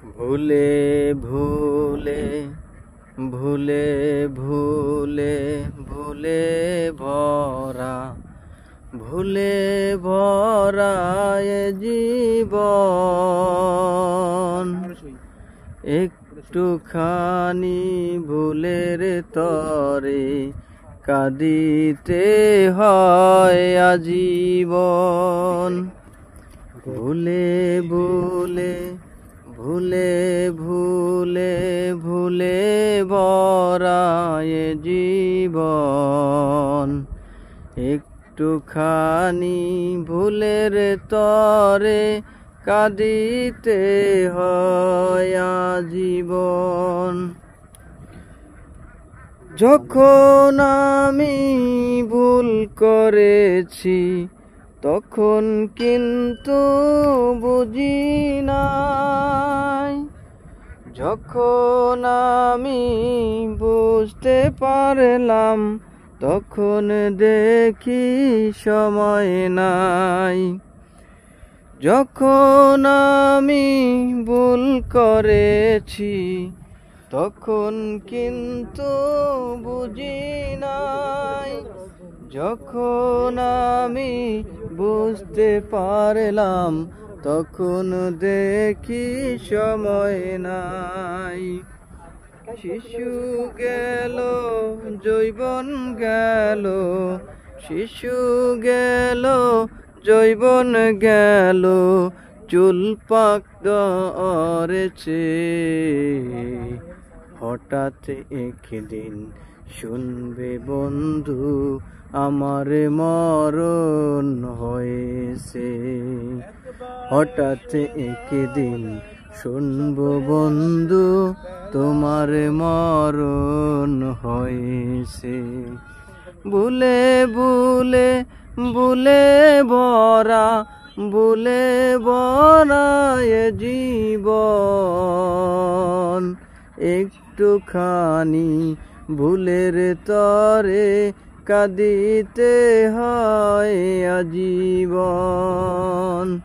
ভুলে ভুলে ভুলে ভুলে ভুলে ভরা ভুলে ভরা এ জীবন। একটুখানি ভুলের তরে কাঁদিতে হয় আজীবন। ভুলে ভুলে ভুলে ভুলে ভুলে ভরা এ জীবন। একটুখানি ভুলের তরে কাঁদিতে হয় আজীবন। যখন আমি ভুল করেছি তখন কিন্তু বুঝি নাই। যখন আমি বুঝতে পারলাম তখন দেখি সময় নাই। যখন আমি ভুল করেছি তখন কিন্তু বুঝি নাই। যখন আমি বুঝতে পারলাম তখন দেখি সময় নাই। শিশু গেল যৌবন গেল, শিশু গেল যৌবন গেল, চুল পাক ধরেছে। হঠাৎ একদিন শুনবে বন্ধু আমার মরণ হয়েছে। হঠাৎ একদিন শুনবো বন্ধু তোমার মরণ হয়েছে। ভুলে ভুলে ভুলে ভরা ভুলে ভরা এ জীবন। একটুখানি ভুলের তরে কাঁদিতে হয় আজীবন।